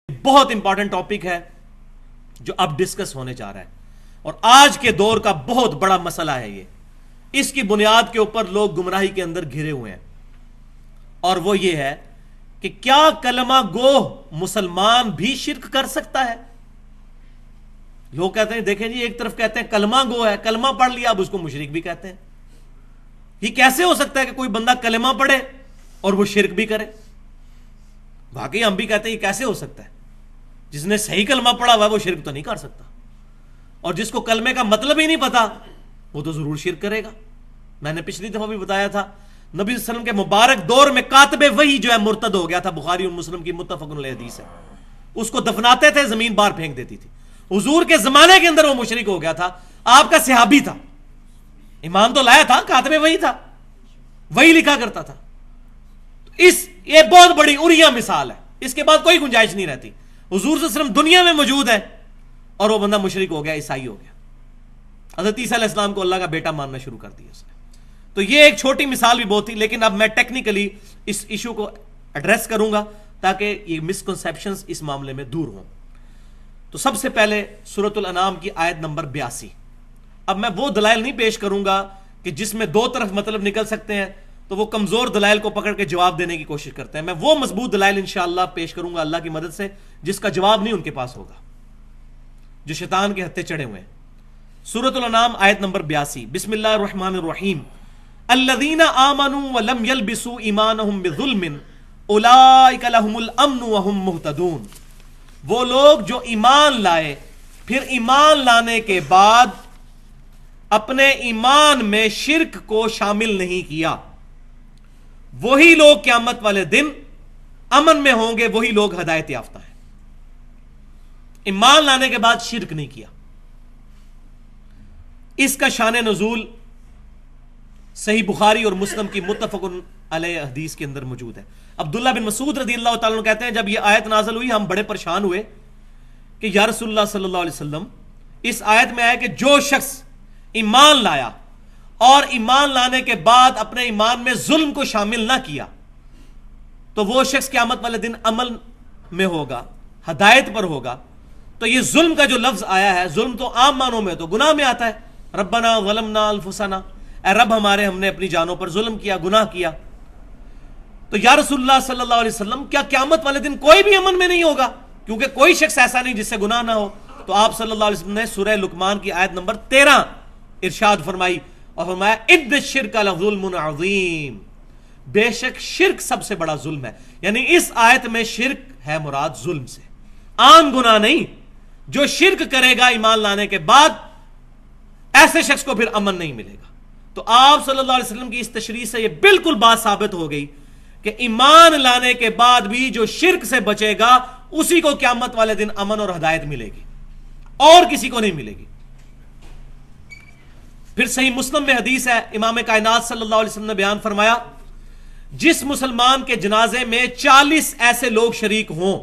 بہت important topic ہے جو اب ڈسکس ہونے جا رہا ہے اور آج کے دور کا بہت بڑا مسئلہ ہے یہ. اس کی بنیاد کے اوپر لوگ گمراہی کے اندر گھرے ہوئے ہیں اور وہ یہ ہے کہ کیا کلمہ گو مسلمان بھی شرک کر سکتا ہے؟ لوگ کہتے ہیں دیکھیں جی، ایک طرف کہتے ہیں کلمہ گو ہے، کلمہ پڑھ لیا، اب اس کو مشرک بھی کہتے ہیں. یہ کیسے ہو سکتا ہے کہ کوئی بندہ کلمہ پڑھے اور وہ شرک بھی کرے؟ واقعی ہم بھی کہتے ہیں یہ کیسے ہو سکتا ہے؟ جس نے صحیح کلمہ پڑھا ہوا ہے وہ شرک تو نہیں کر سکتا، اور جس کو کلمے کا مطلب ہی نہیں پتا وہ تو ضرور شرک کرے گا. میں نے پچھلی دفعہ بھی بتایا تھا، نبی صلی اللہ علیہ وسلم کے مبارک دور میں کاتب وحی جو ہے مرتد ہو گیا تھا. بخاری اور مسلم کی متفق علیہ حدیث ہے. اس کو دفناتے تھے، زمین باہر پھینک دیتی تھی. حضور کے زمانے کے اندر وہ مشرک ہو گیا تھا. آپ کا صحابی تھا، ایمان تو لایا تھا، کاتب وحی تھا، وہی لکھا کرتا تھا. یہ بہت بڑی اوریا مثال ہے، اس کے بعد کوئی گنجائش نہیں رہتی. حضور صلی اللہ علیہ وسلم دنیا میں موجود ہے اور وہ بندہ مشرک ہو گیا، عیسائی ہو گیا. حضرت عیسیٰ علیہ السلام کو اللہ کا بیٹا ماننا شروع کر دیا اس نے. تو یہ ایک چھوٹی مثال بھی بہت تھی، لیکن اب میں ٹیکنیکلی اس ایشو کو ایڈریس کروں گا تاکہ یہ مسکنسیپشنز اس معاملے میں دور ہوں. تو سب سے پہلے سورۃ الانعام کی آیت نمبر 82. اب میں وہ دلائل نہیں پیش کروں گا کہ جس میں دو طرف مطلب نکل سکتے ہیں، تو وہ کمزور دلائل کو پکڑ کے جواب دینے کی کوشش کرتے ہیں. میں وہ مضبوط دلائل انشاءاللہ پیش کروں گا اللہ کی مدد سے جس کا جواب نہیں ان کے پاس ہوگا، جو شیطان کے ہتھے چڑھے ہوئے ہیں. سورۃ الانعام آیت نمبر 82. بسم اللہ الرحمن الرحیم. الذین آمنوا ولم یلبسوا ایمانہم بظلم اولئک لہم الامن وہم مہتدون. وہ لوگ جو ایمان لائے پھر ایمان لانے کے بعد اپنے ایمان میں شرک کو شامل نہیں کیا، وہی لوگ قیامت والے دن امن میں ہوں گے، وہی لوگ ہدایت یافتہ ہیں. ایمان لانے کے بعد شرک نہیں کیا. اس کا شان نزول صحیح بخاری اور مسلم کی متفق علیہ حدیث کے اندر موجود ہے. عبداللہ بن مسعود رضی اللہ تعالیٰ عنہ کہتے ہیں جب یہ آیت نازل ہوئی ہم بڑے پریشان ہوئے کہ یا رسول اللہ صلی اللہ علیہ وسلم، اس آیت میں آیا کہ جو شخص ایمان لایا اور ایمان لانے کے بعد اپنے ایمان میں ظلم کو شامل نہ کیا تو وہ شخص قیامت والے دن عمل میں ہوگا، ہدایت پر ہوگا. تو یہ ظلم کا جو لفظ آیا ہے، ظلم تو عام معنوں میں تو گناہ میں آتا ہے. ربنا ظلمنا انفسنا، اے رب ہمارے ہم نے اپنی جانوں پر ظلم کیا، گناہ کیا. تو یا رسول اللہ صلی اللہ علیہ وسلم، کیا قیامت والے دن کوئی بھی امن میں نہیں ہوگا؟ کیونکہ کوئی شخص ایسا نہیں جس سے گناہ نہ ہو. تو آپ صلی اللہ علیہ وسلم نے سورہ لقمان کی آیت نمبر 13 ارشاد فرمائی اور فرمایا ان الشرک لظلم عظیم، بے شک شرک سب سے بڑا ظلم ہے. یعنی اس آیت میں شرک ہے مراد ظلم سے، عام گناہ نہیں. جو شرک کرے گا ایمان لانے کے بعد ایسے شخص کو پھر امن نہیں ملے گا. تو آپ صلی اللہ علیہ وسلم کی اس تشریح سے یہ بالکل بات ثابت ہو گئی کہ ایمان لانے کے بعد بھی جو شرک سے بچے گا اسی کو قیامت والے دن امن اور ہدایت ملے گی، اور کسی کو نہیں ملے گی. پھر صحیح مسلم میں حدیث ہے، امام کائنات صلی اللہ علیہ وسلم نے بیان فرمایا جس مسلمان کے جنازے میں 40 ایسے لوگ شریک ہوں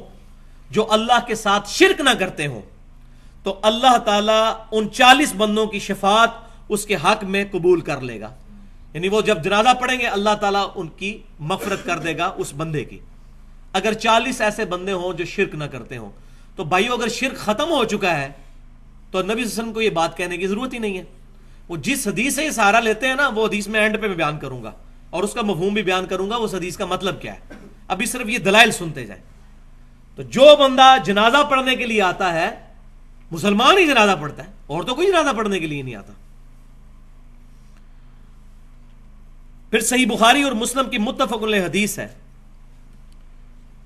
جو اللہ کے ساتھ شرک نہ کرتے ہوں تو اللہ تعالیٰ ان 40 بندوں کی شفاعت اس کے حق میں قبول کر لے گا. یعنی وہ جب جنازہ پڑھیں گے اللہ تعالیٰ ان کی مغفرت کر دے گا اس بندے کی، اگر 40 ایسے بندے ہوں جو شرک نہ کرتے ہوں. تو بھائیو اگر شرک ختم ہو چکا ہے تو نبی صلی اللہ علیہ وسلم کو یہ بات کہنے کی ضرورت ہی نہیں ہے. وہ جس حدیث سے یہ سہارا لیتے ہیں نا، وہ حدیث میں اینڈ پہ میں بیان کروں گا اور اس کا مفہوم بھی بیان کروں گا، اس حدیث کا مطلب کیا ہے. ابھی صرف یہ دلائل سنتے جائیں. تو جو بندہ جنازہ پڑھنے کے لیے آتا ہے، مسلمان ہی جنازہ پڑھتا ہے، اور تو کوئی جنازہ پڑھنے کے لیے نہیں آتا. پھر صحیح بخاری اور مسلم کی متفق علیہ حدیث ہے،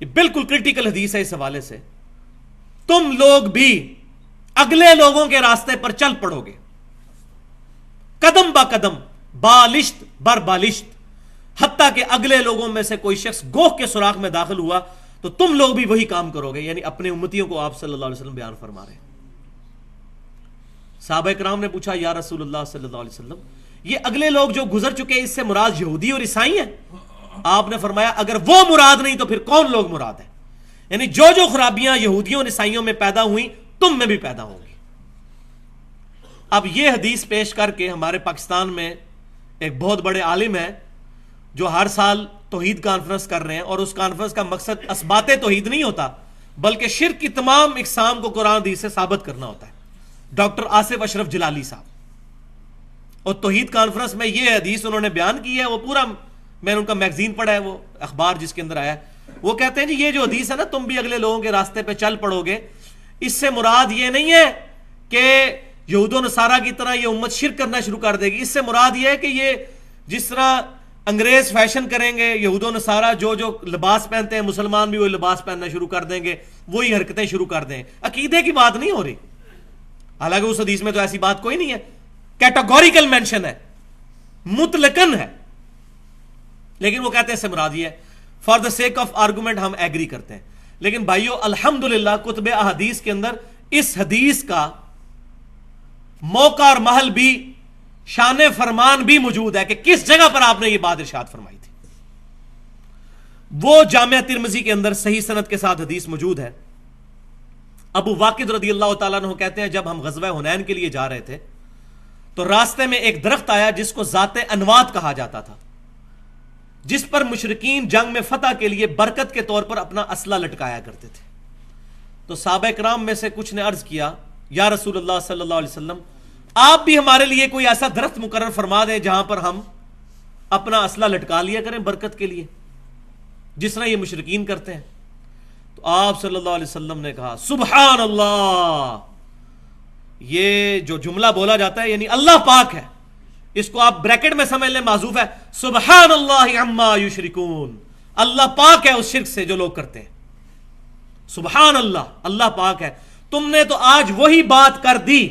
یہ بالکل کرٹیکل حدیث ہے اس حوالے سے. تم لوگ بھی اگلے لوگوں کے راستے پر چل پڑو گے، قدم با قدم، بالشت بر بالشت، حتیٰ کہ اگلے لوگوں میں سے کوئی شخص گوہ کے سوراخ میں داخل ہوا تو تم لوگ بھی وہی کام کرو گے. یعنی اپنے امتیوں کو آپ صلی اللہ علیہ وسلم بیان فرما رہے ہیں. صحابہ کرام نے پوچھا یا رسول اللہ صلی اللہ علیہ وسلم، یہ اگلے لوگ جو گزر چکے اس سے مراد یہودی اور عیسائی ہیں؟ آپ نے فرمایا اگر وہ مراد نہیں تو پھر کون لوگ مراد ہیں؟ یعنی جو خرابیاں یہودیوں اور عیسائیوں میں پیدا ہوئیں تم میں بھی پیدا ہوں گی. اب یہ حدیث پیش کر کے ہمارے پاکستان میں ایک بہت بڑے عالم ہیں جو ہر سال توحید کانفرنس کر رہے ہیں، اور اس کانفرنس کا مقصد اثبات توحید نہیں ہوتا بلکہ شرک کی تمام اقسام کو قرآن حدیث سے ثابت کرنا ہوتا ہے. ڈاکٹر آصف اشرف جلالی صاحب، اور توحید کانفرنس میں یہ حدیث انہوں نے بیان کی ہے، وہ پورا میں نے ان کا میگزین پڑھا ہے، وہ اخبار جس کے اندر آیا ہے. وہ کہتے ہیں جی یہ جو حدیث ہے نا، تم بھی اگلے لوگوں کے راستے پہ چل پڑو گے، اس سے مراد یہ نہیں ہے کہ یہود و نصارہ کی طرح یہ امت شرک کرنا شروع کر دے گی. اس سے مراد یہ ہے کہ یہ جس طرح انگریز فیشن کریں گے، یہود و نصارہ جو لباس پہنتے ہیں، مسلمان بھی وہی لباس پہننا شروع کر دیں گے، وہی حرکتیں شروع کر دیں. عقیدے کی بات نہیں ہو رہی، حالانکہ اس حدیث میں تو ایسی بات کوئی نہیں ہے، کیٹاگوریکل مینشن ہے، مطلقاً ہے. لیکن وہ کہتے ہیں اس سے مراد یہ ہے. For the sake of argument ہم ایگری کرتے ہیں. لیکن بھائیو الحمدللہ کتب احادیث کے اندر اس حدیث کا موقع اور محل بھی، شان فرمان بھی موجود ہے کہ کس جگہ پر آپ نے یہ بات ارشاد فرمائی تھی. وہ جامعہ ترمذی کے اندر صحیح سند کے ساتھ حدیث موجود ہے. ابو واقد رضی اللہ تعالیٰ عنہ کہتے ہیں جب ہم غزوہ حنین کے لیے جا رہے تھے تو راستے میں ایک درخت آیا جس کو ذات انوات کہا جاتا تھا، جس پر مشرکین جنگ میں فتح کے لیے برکت کے طور پر اپنا اسلحہ لٹکایا کرتے تھے. تو صحابہ کرام میں سے کچھ نے عرض کیا یا رسول اللہ صلی اللہ علیہ وسلم، آپ بھی ہمارے لیے کوئی ایسا درخت مقرر فرما دیں جہاں پر ہم اپنا اسلحہ لٹکا لیا کریں برکت کے لیے، جس طرح یہ مشرکین کرتے ہیں. تو آپ صلی اللہ علیہ وسلم نے کہا سبحان اللہ. یہ جو جملہ بولا جاتا ہے یعنی اللہ پاک ہے، اس کو آپ بریکٹ میں سمجھ لیں، معذوف ہے سبحان اللہ عما یشرکون. اللہ پاک ہے اس شرک سے جو لوگ کرتے ہیں. سبحان اللہ، اللہ پاک ہے. تم نے تو آج وہی بات کر دی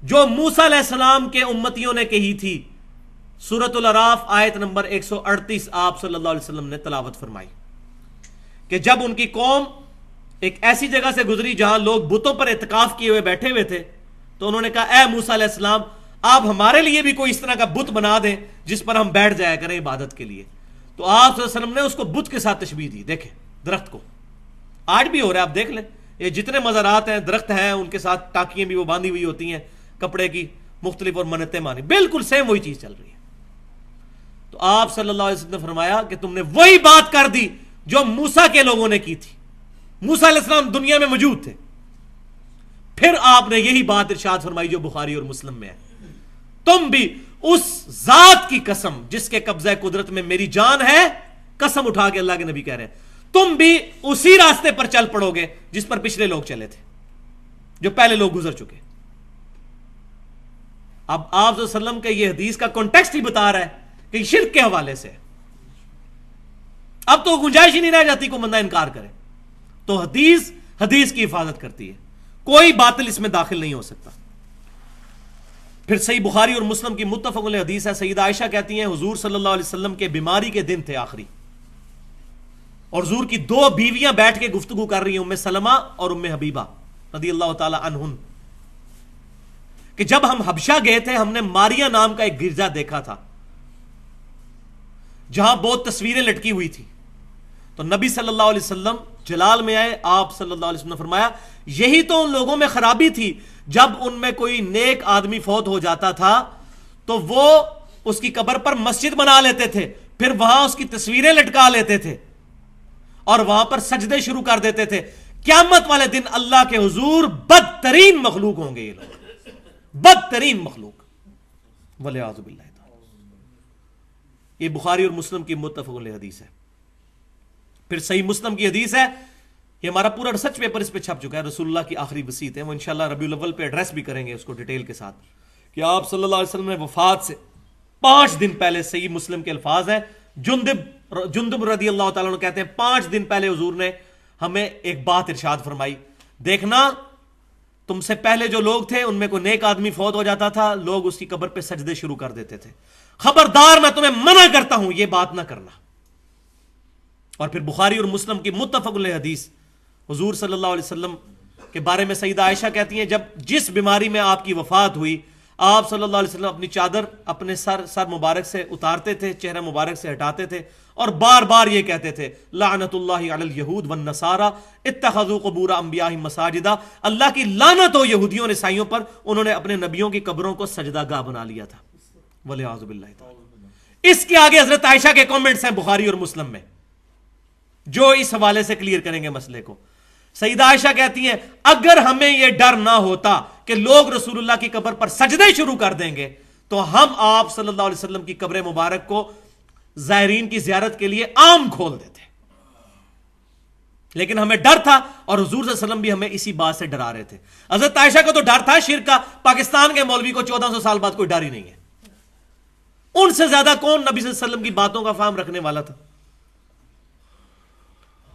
جو موسیٰ علیہ السلام کے امتیوں نے کہی تھی. سورۃ الاعراف آیت نمبر 138 آپ صلی اللہ علیہ وسلم نے تلاوت فرمائی کہ جب ان کی قوم ایک ایسی جگہ سے گزری جہاں لوگ بتوں پر اعتکاف کیے ہوئے بیٹھے ہوئے تھے تو انہوں نے کہا اے موسیٰ علیہ السلام، آپ ہمارے لیے بھی کوئی اس طرح کا بت بنا دیں جس پر ہم بیٹھ جایا کریں عبادت کے لیے. تو آپ صلی اللہ علیہ وسلم نے اس کو بت کے ساتھ تشبیہ دی. دیکھیں درخت کو آج بھی ہو رہا ہے، آپ دیکھ لیں یہ جتنے مزارات ہیں درخت ہیں ان کے ساتھ ٹاکیاں بھی وہ باندھی ہوئی ہوتی ہیں کپڑے کی مختلف اور منتیں مانی، بالکل سیم وہی چیز چل رہی ہے. تو آپ صلی اللہ علیہ وسلم نے فرمایا کہ تم نے وہی بات کر دی جو موسیٰ کے لوگوں نے کی تھی. موسیٰ علیہ السلام دنیا میں موجود تھے، پھر آپ نے یہی بات ارشاد فرمائی جو بخاری اور مسلم میں ہے، تم بھی اس ذات کی قسم جس کے قبضہ قدرت میں میری جان ہے، قسم اٹھا کے اللہ کے نبی کہہ رہے ہیں، تم بھی اسی راستے پر چل پڑو گے جس پر پچھلے لوگ چلے تھے، جو پہلے لوگ گزر چکے. اب آپ صلی اللہ علیہ وسلم کے یہ حدیث کا کانٹیکسٹ ہی بتا رہا ہے کہ شرک کے حوالے سے اب تو گنجائش ہی نہیں رہ جاتی کو بندہ انکار کرے. تو حدیث کی حفاظت کرتی ہے، کوئی باطل اس میں داخل نہیں ہو سکتا. پھر صحیح بخاری اور مسلم کی متفق علیہ حدیث ہے، سیدہ عائشہ کہتی ہیں حضور صلی اللہ علیہ وسلم کے بیماری کے دن تھے آخری، اور حضور کی دو بیویاں بیٹھ کے گفتگو کر رہی ہیں، ام سلمہ اور ام حبیبہ رضی اللہ تعالی عنہن، کہ جب ہم حبشہ گئے تھے ہم نے ماریا نام کا ایک گرجا دیکھا تھا جہاں بہت تصویریں لٹکی ہوئی تھی. تو نبی صلی اللہ علیہ وسلم جلال میں آئے، آپ صلی اللہ علیہ وسلم نے فرمایا یہی تو ان لوگوں میں خرابی تھی، جب ان میں کوئی نیک آدمی فوت ہو جاتا تھا تو وہ اس کی قبر پر مسجد بنا لیتے تھے، پھر وہاں اس کی تصویریں لٹکا لیتے تھے اور وہاں پر سجدے شروع کر دیتے تھے. قیامت والے دن اللہ کے حضور بدترین مخلوق ہوں گے یہ لوگ، بدترین مخلوق، والعیاذ باللہ. یہ بخاری اور مسلم کی متفق علیہ حدیث ہے. پھر صحیح مسلم کی حدیث ہے، یہ ہمارا پورا ریسرچ پیپر اس پہ چھپ چکا ہے، رسول اللہ کی آخری وصیت ہے، وہ انشاءاللہ ربیع الاول پہ ایڈریس بھی کریں گے اس کو ڈیٹیل کے ساتھ، کہ آپ صلی اللہ علیہ وسلم نے وفات سے 5 دن پہلے، صحیح مسلم کے الفاظ ہیں، جندب رضی اللہ تعالیٰ عنہ کہتے ہیں 5 دن پہلے حضور نے ہمیں ایک بات ارشاد فرمائی، دیکھنا تم سے پہلے جو لوگ تھے ان میں کوئی نیک آدمی فوت ہو جاتا تھا، لوگ اس کی قبر پہ سجدے شروع کر دیتے تھے، خبردار میں تمہیں منع کرتا ہوں یہ بات نہ کرنا. اور پھر بخاری اور مسلم کی متفق علیہ حدیث، حضور صلی اللہ علیہ وسلم کے بارے میں سیدہ عائشہ کہتی ہیں جب جس بیماری میں آپ کی وفات ہوئی آپ صلی اللہ علیہ وسلم اپنی چادر اپنے سر مبارک سے اتارتے تھے، چہرہ مبارک سے ہٹاتے تھے اور بار بار یہ کہتے تھے لعنت اللہ علی الیہود والنصارى اتخذوا قبور انبیائہم مساجدا، اللہ کی لعنت ہو یہودیوں اور عیسائیوں پر، انہوں نے اپنے نبیوں کی قبروں کو سجدہ گاہ بنا لیا تھا. والعیاذ باللہ تعالی. اس کے آگے حضرت عائشہ کے کامنٹس ہیں بخاری اور مسلم میں جو اس حوالے سے کلیئر کریں گے مسئلے کو. سیدہ عائشہ کہتی ہیں اگر ہمیں یہ ڈر نہ ہوتا کہ لوگ رسول اللہ کی قبر پر سجدے شروع کر دیں گے تو ہم آپ صلی اللہ علیہ وسلم کی قبر مبارک کو زائرین کی زیارت کے لیے عام کھول دیتے، لیکن ہمیں ڈر تھا، اور حضور صلی اللہ علیہ وسلم بھی ہمیں اسی بات سے ڈرا رہے تھے۔ حضرت عائشہ کو تو ڈر تھا شرک کا، پاکستان کے مولوی کو 1400 سال بعد کوئی ڈر ہی نہیں ہے۔ ان سے زیادہ کون نبی صلی اللہ علیہ وسلم کی باتوں کا فہم رکھنے والا تھا؟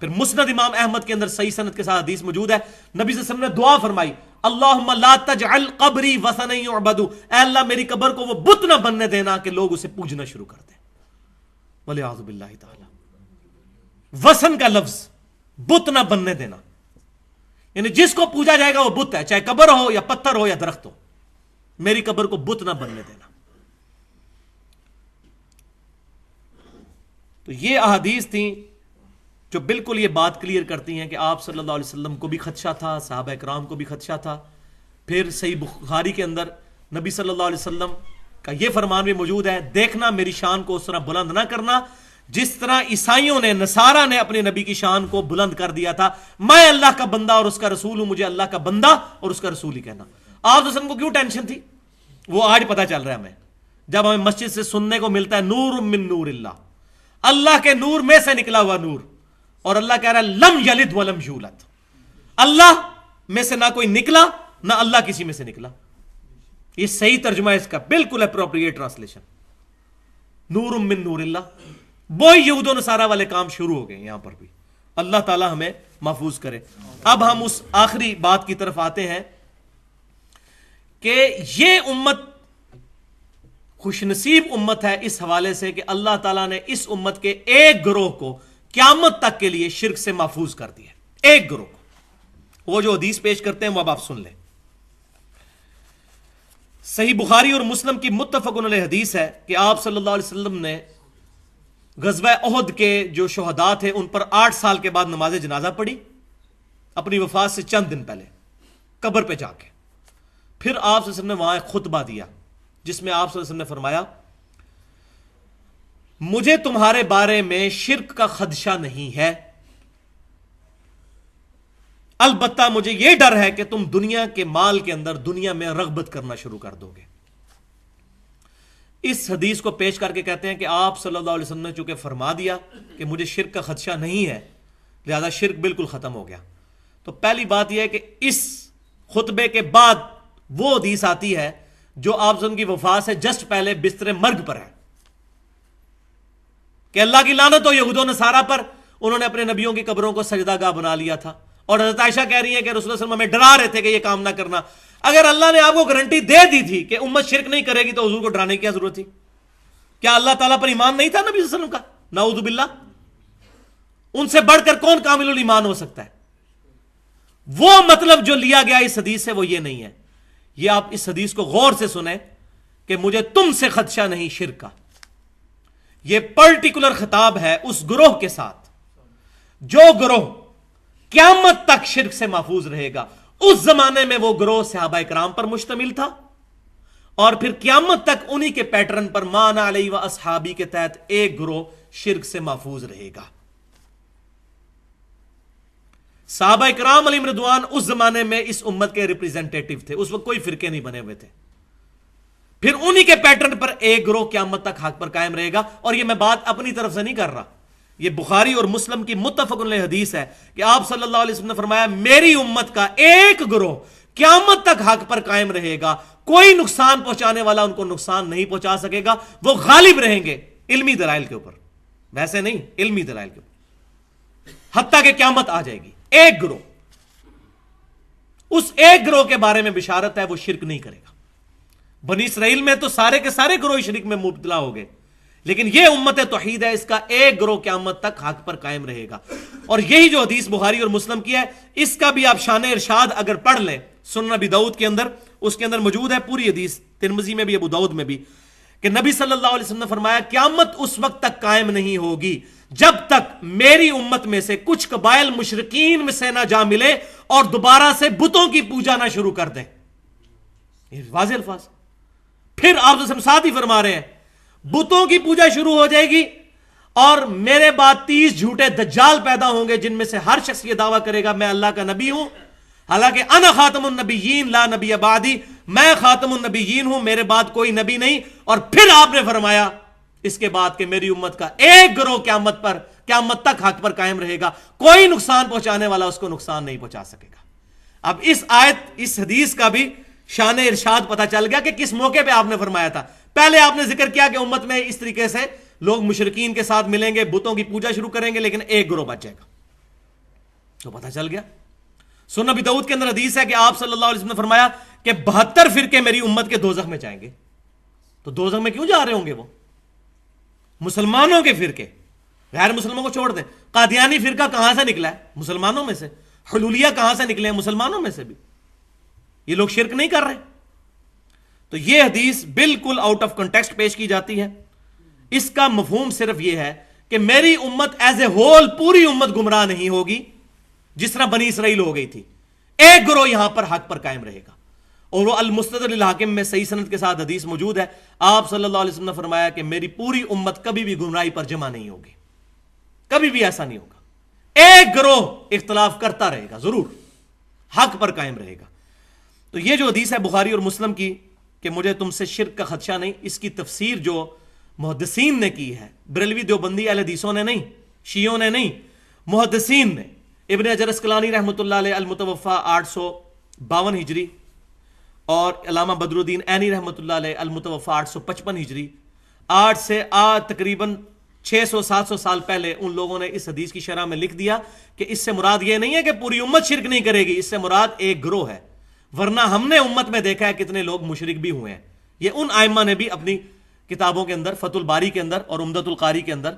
پھر مسند امام احمد کے اندر صحیح سند کے ساتھ حدیث موجود ہے، نبی صلی اللہ علیہ وسلم نے دعا فرمائی اللہم لا تجعل قبری وثنا یعبد، اے اللہ میری قبر کو وہ بت نہ بننے دینا کہ لوگ اسے پوجنا شروع کر دیں۔ والعیاذ باللہ تعالی، وثن کا لفظ بت نہ بننے دینا، یعنی جس کو پوجا جائے گا وہ بت ہے، چاہے قبر ہو یا پتھر ہو یا درخت ہو، میری قبر کو بت نہ بننے دینا۔ تو یہ احادیث تھیں جو بالکل یہ بات کلیئر کرتی ہیں کہ آپ صلی اللہ علیہ وسلم کو بھی خدشہ تھا، صحابہ کرام کو بھی خدشہ تھا۔ پھر صحیح بخاری کے اندر نبی صلی اللہ علیہ وسلم کا یہ فرمان بھی موجود ہے، دیکھنا میری شان کو اس طرح بلند نہ کرنا جس طرح عیسائیوں نے، نصارہ نے اپنے نبی کی شان کو بلند کر دیا تھا، میں اللہ کا بندہ اور اس کا رسول ہوں، مجھے اللہ کا بندہ اور اس کا رسول ہی کہنا۔ آپ وسلم کو کیوں ٹینشن تھی؟ وہ آج پتہ چل رہا ہے ہمیں، جب ہمیں مسجد سے سننے کو ملتا ہے نور من نور اللہ، اللہ کے نور میں سے نکلا ہوا نور، اور اللہ کہہ رہا ہے لم یلد ولم یولد، اللہ میں سے نہ کوئی نکلا نہ اللہ کسی میں سے نکلا۔ یہ صحیح ترجمہ ہے اس کا، بالکل اپروپریٹ ٹرانسلیشن، نور من نور اللہ۔ وہی یہود و نصارہ والے کام شروع ہو گئے یہاں پر بھی، اللہ تعالی ہمیں محفوظ کرے۔ اب ہم اس آخری بات کی طرف آتے ہیں کہ یہ امت خوش نصیب امت ہے اس حوالے سے کہ اللہ تعالیٰ نے اس امت کے ایک گروہ کو قیامت تک کے لیے شرک سے محفوظ کر دیا، ایک گروہ کو۔ وہ جو حدیث پیش کرتے ہیں وہ اب آپ سن لیں۔ صحیح بخاری اور مسلم کی متفق علیہ حدیث ہے کہ آپ صلی اللہ علیہ وسلم نے غزوہ احد کے جو شہداء تھے ان پر 8 سال کے بعد نماز جنازہ پڑھی، اپنی وفات سے چند دن پہلے قبر پہ جا کے۔ پھر آپ صلی اللہ علیہ وسلم نے وہاں ایک خطبہ دیا جس میں آپ صلی اللہ علیہ وسلم نے فرمایا مجھے تمہارے بارے میں شرک کا خدشہ نہیں ہے، البتہ مجھے یہ ڈر ہے کہ تم دنیا کے مال کے اندر دنیا میں رغبت کرنا شروع کر دو گے۔ اس حدیث کو پیش کر کے کہتے ہیں کہ آپ صلی اللہ علیہ وسلم نے چونکہ فرما دیا کہ مجھے شرک کا خدشہ نہیں ہے، لہذا شرک بالکل ختم ہو گیا۔ تو پہلی بات یہ ہے کہ اس خطبے کے بعد وہ حدیث آتی ہے جو آپ صلی اللہ علیہ وسلم کی وفات سے جسٹ پہلے بستر مرگ پر ہے کہ اللہ کی لعنت ہو یہود و نصارہ پر، انہوں نے اپنے نبیوں کی قبروں کو سجدہ گاہ بنا لیا تھا، اور حضرت عائشہ کہہ رہی ہے کہ رسول اللہ صلی اللہ علیہ وسلم ہمیں ڈرا رہے تھے کہ یہ کام نہ کرنا۔ اگر اللہ نے آپ کو گارنٹی دے دی تھی کہ امت شرک نہیں کرے گی تو حضور کو ڈرانے کی کیا ضرورت تھی؟ کیا اللہ تعالیٰ پر ایمان نہیں تھا نبی صلی اللہ علیہ وسلم کا؟ نعوذ باللہ، ان سے بڑھ کر کون کامل الایمان ہو سکتا ہے؟ وہ مطلب جو لیا گیا اس حدیث سے وہ یہ نہیں ہے۔ یہ آپ اس حدیث کو غور سے سنیں کہ مجھے تم سے خدشہ نہیں شرک کا، یہ پرٹیکولر خطاب ہے اس گروہ کے ساتھ جو گروہ قیامت تک شرک سے محفوظ رہے گا۔ اس زمانے میں وہ گروہ صحابہ کرام پر مشتمل تھا، اور پھر قیامت تک انہی کے پیٹرن پر مان علی و اصحابی کے تحت ایک گروہ شرک سے محفوظ رہے گا۔ صحابہ کرام علیہم رضوان اس زمانے میں اس امت کے ریپریزنٹیٹو تھے، اس وقت کوئی فرقے نہیں بنے ہوئے تھے۔ پھر انہی کے پیٹرن پر ایک گروہ قیامت تک حق پر قائم رہے گا، اور یہ میں بات اپنی طرف سے نہیں کر رہا، یہ بخاری اور مسلم کی متفق علیہ حدیث ہے کہ آپ صلی اللہ علیہ وسلم نے فرمایا میری امت کا ایک گروہ قیامت تک حق پر قائم رہے گا، کوئی نقصان پہنچانے والا ان کو نقصان نہیں پہنچا سکے گا، وہ غالب رہیں گے علمی دلائل کے اوپر، ویسے نہیں، علمی دلائل کے اوپر، حتیٰ کہ قیامت آ جائے گی۔ ایک گروہ، اس ایک گروہ کے بارے میں بشارت ہے وہ شرک نہیں کرے گا۔ بنی اسرائیل میں تو سارے کے سارے گروہ شرک میں مبتلا ہو گئے، لیکن یہ امت توحید ہے، اس کا ایک گروہ قیامت تک حق پر قائم رہے گا۔ اور یہی جو حدیث بخاری اور مسلم کی ہے، اس کا بھی آپ شان ارشاد اگر پڑھ لیں سنن ابی داؤد کے اندر، اس کے اندر موجود ہے پوری حدیث، ترمذی میں بھی ابو داؤد میں بھی، کہ نبی صلی اللہ علیہ وسلم نے فرمایا قیامت اس وقت تک قائم نہیں ہوگی جب تک میری امت میں سے کچھ قبائل مشرکین میں سے نہ جا ملے اور دوبارہ سے بتوں کی پوجا نہ شروع کر دیں۔ یہ واضح الفاظ۔ پھر آپ ساتھ ہی فرما رہے ہیں بتوں کی پوجا شروع ہو جائے گی اور میرے بعد 30 جھوٹے دجال پیدا ہوں گے جن میں سے ہر شخص یہ دعویٰ کرے گا میں اللہ کا نبی ہوں، حالانکہ انا خاتم النبیین لا نبی بعدی، میں خاتم النبیین ہوں، میرے بعد کوئی نبی نہیں۔ اور پھر آپ نے فرمایا اس کے بعد کہ میری امت کا ایک گروہ قیامت تک حق پر قائم رہے گا، کوئی نقصان پہنچانے والا اس کو نقصان نہیں پہنچا سکے گا۔ اب اس آیت، اس حدیث کا بھی شان ارشاد پتہ چل گیا کہ کس موقع پہ آپ نے فرمایا تھا۔ پہلے آپ نے ذکر کیا کہ امت میں اس طریقے سے لوگ مشرکین کے ساتھ ملیں گے، بتوں کی پوجا شروع کریں گے، لیکن ایک گروہ بچ جائے گا، تو پتہ چل گیا۔ سنن ابی داؤد کے اندر حدیث ہے کہ آپ صلی اللہ علیہ وسلم نے فرمایا کہ 72 فرقے میری امت کے دوزخ میں جائیں گے۔ تو دوزخ میں کیوں جا رہے ہوں گے وہ؟ مسلمانوں کے فرقے، غیر مسلموں کو چھوڑ دیں۔ قادیانی فرقہ کہاں سے نکلا ہے؟ مسلمانوں میں سے۔ حلولیہ کہاں سے نکلے ہیں؟ مسلمانوں میں سے بھی۔ یہ لوگ شرک نہیں کر رہے۔ تو یہ حدیث بالکل آؤٹ آف کنٹیکسٹ پیش کی جاتی ہے۔ اس کا مفہوم صرف یہ ہے کہ میری امت ایز اے ہول، پوری امت گمراہ نہیں ہوگی جس طرح بنی اسرائیل ہو گئی تھی۔ ایک گروہ یہاں پر حق پر قائم رہے گا، اور وہ المستدرک للحاکم میں صحیح سند کے ساتھ حدیث موجود ہے۔ آپ صلی اللہ علیہ وسلم نے فرمایا کہ میری پوری امت کبھی بھی گمراہی پر جمع نہیں ہوگی، کبھی بھی ایسا نہیں ہوگا۔ ایک گروہ اختلاف کرتا رہے گا، ضرور حق پر قائم رہے گا۔ تو یہ جو حدیث ہے بخاری اور مسلم کی کہ مجھے تم سے شرک کا خدشہ نہیں، اس کی تفسیر جو محدثین نے کی ہے، بریلوی دیوبندی اہل حدیثوں نے نہیں، شیعوں نے نہیں، محدثین نے۔ ابن حجر اسقلانی رحمۃ اللہ علیہ المتوفی 852 ہجری، اور علامہ بدر الدین عینی رحمۃ اللہ علیہ المتوفی 855 ہجری، 8 سے تقریباً 600-700 سال پہلے ان لوگوں نے اس حدیث کی شرح میں لکھ دیا کہ اس سے مراد یہ نہیں ہے کہ پوری امت شرک نہیں کرے گی، اس سے مراد ایک گروہ ہے۔ ورنہ ہم نے امت میں دیکھا ہے کتنے لوگ مشرک بھی ہوئے ہیں۔ یہ ان ائمہ نے بھی اپنی کتابوں کے اندر، فتح الباری کے اندر اور عمدۃ القاری کے اندر،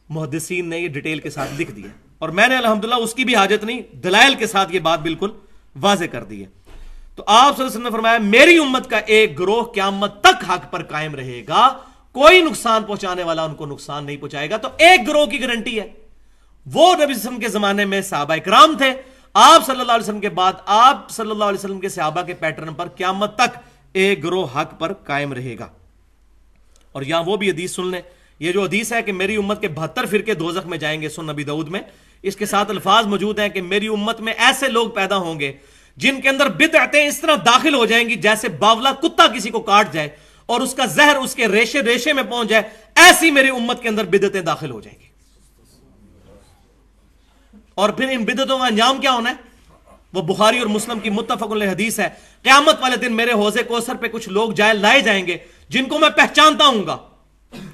محدثین نے یہ ڈیٹیل کے ساتھ لکھ دیا، اور میں نے الحمدللہ اس کی بھی حاجت نہیں، دلائل کے ساتھ یہ بات بالکل واضح کر دی ہے۔ تو آپ صلی اللہ علیہ وسلم نے فرمایا میری امت کا ایک گروہ قیامت تک حق پر قائم رہے گا، کوئی نقصان پہنچانے والا ان کو نقصان نہیں پہنچائے گا۔ تو ایک گروہ کی گارنٹی ہے، وہ نبی صلی اللہ علیہ وسلم کے زمانے میں صحابہ کرام تھے، آپ صلی اللہ علیہ وسلم کے بعد آپ صلی اللہ علیہ وسلم کے صحابہ کے پیٹرن پر قیامت تک ایک گروہ حق پر قائم رہے گا۔ اور یہاں وہ بھی حدیث سن لیں، یہ جو حدیث ہے کہ میری امت کے 72 فرقے دوزخ میں جائیں گے، سنن ابی داؤد میں، اس کے ساتھ الفاظ موجود ہیں کہ میری امت میں ایسے لوگ پیدا ہوں گے جن کے اندر بدعتیں اس طرح داخل ہو جائیں گی جیسے باولا کتا کسی کو کاٹ جائے اور اس کا زہر اس کے ریشے ریشے میں پہنچ جائے، ایسی میری امت کے اندر بدعتیں داخل ہو جائیں گی۔ اور پھر ان بدعتوں کا انجام کیا ہونا ہے؟ وہ بخاری اور مسلم کی متفق علیہ حدیث ہے، قیامت والے دن میرے حوض کوثر پہ کچھ لوگ لائے جائیں گے جن کو میں پہچانتا ہوں گا۔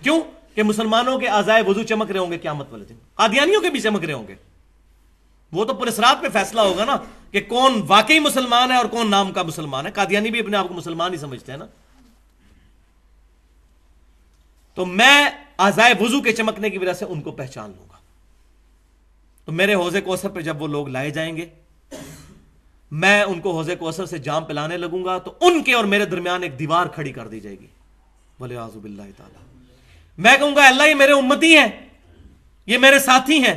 کیوں؟ کہ مسلمانوں کے اعضائے وضو چمک رہے ہوں گے قیامت والے دن، قادیانیوں کے بھی چمک رہے ہوں گے۔ وہ تو پرسرات میں فیصلہ ہوگا نا کہ کون واقعی مسلمان ہے اور کون نام کا مسلمان ہے۔ قادیانی بھی اپنے آپ کو مسلمان ہی سمجھتے ہیں نا۔ تو میں اعضائے وضو کے چمکنے کی وجہ سے ان کو پہچان لوں گا۔ تو میرے حوض کوثر پہ جب وہ لوگ لائے جائیں گے، میں ان کو حوض کوثر سے جام پلانے لگوں گا، تو ان کے اور میرے درمیان ایک دیوار کھڑی کر دی جائے گی، وَلِعِیَاذُ بِاللَّهِ تعالی۔ میں کہوں گا اللہ یہ میرے امتی ہیں، یہ میرے ساتھی ہیں۔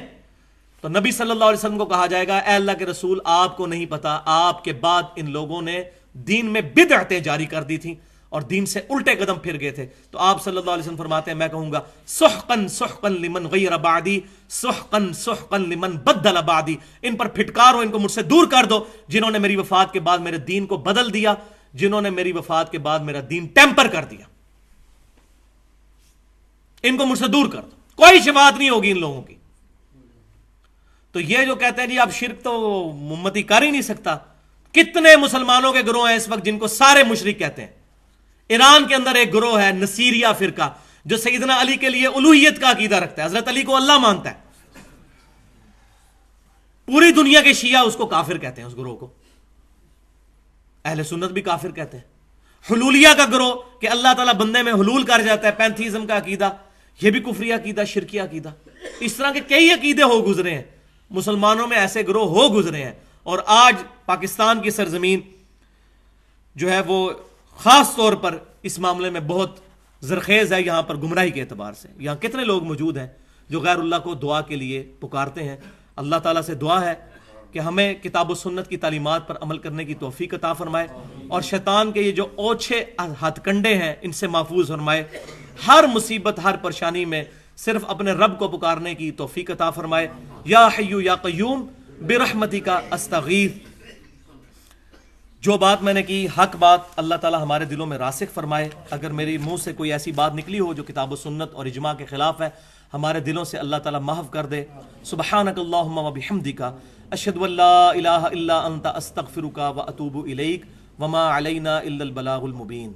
تو نبی صلی اللہ علیہ وسلم کو کہا جائے گا اے اللہ کے رسول، آپ کو نہیں پتا آپ کے بعد ان لوگوں نے دین میں بدعتیں جاری کر دی تھیں اور دین سے الٹے قدم پھر گئے تھے۔ تو آپ صلی اللہ علیہ وسلم فرماتے ہیں میں کہوں گا سحقا سحقا لمن غیر بعدی، سحقا سحقا لمن بدل بعدی، ان پر پھٹکارو، ان کو مجھ سے دور کر دو جنہوں نے میری وفات کے بعد میرے دین کو بدل دیا، جنہوں نے میری وفات کے بعد میرا دین ٹیمپر کر دیا، ان کو مجھ سے دور کر دو، کوئی شفاعت نہیں ہوگی ان لوگوں کی۔ تو یہ جو کہتے ہیں جی اب شرک تو امتی کر ہی نہیں سکتا، کتنے مسلمانوں کے گروہ ہیں اس وقت جن کو سارے مشرک کہتے ہیں۔ ایران کے اندر ایک گروہ ہے نصیریہ فرقہ جو سیدنا علی کے لیے الوہیت کا عقیدہ رکھتا ہے، حضرت علی کو اللہ مانتا ہے۔ پوری دنیا کے شیعہ اس کو کافر کہتے ہیں، اس گروہ کو اہل سنت بھی کافر کہتے ہیں۔ حلولیہ کا گروہ کہ اللہ تعالیٰ بندے میں حلول کر جاتا ہے، پینتھیزم کا عقیدہ، یہ بھی کفری عقیدہ، شرکی عقیدہ۔ اس طرح کے کئی عقیدے ہو گزرے ہیں مسلمانوں میں، ایسے گروہ ہو گزرے ہیں، اور آج پاکستان کی سرزمین جو ہے وہ خاص طور پر اس معاملے میں بہت زرخیز ہے، یہاں پر گمراہی کے اعتبار سے۔ یہاں کتنے لوگ موجود ہیں جو غیر اللہ کو دعا کے لیے پکارتے ہیں۔ اللہ تعالیٰ سے دعا ہے کہ ہمیں کتاب و سنت کی تعلیمات پر عمل کرنے کی توفیق عطا فرمائے، اور شیطان کے یہ جو اوچھے ہتھ کنڈے ہیں ان سے محفوظ فرمائے، ہر مصیبت ہر پریشانی میں صرف اپنے رب کو پکارنے کی توفیق عطا فرمائے. یا حی یا قیوم برحمتک استغیث. جو بات میں نے کی حق بات، اللہ تعالی ہمارے دلوں میں راسخ فرمائے. اگر میری منہ سے کوئی ایسی بات نکلی ہو جو کتاب و سنت اور اجماع کے خلاف ہے، ہمارے دلوں سے اللہ تعالی محو کر دے. سبحانک اللہم و بحمدک اشہد ان لا الہ الا انت استغفرک و اتوب الیک وما علینا الا البلاغ المبین.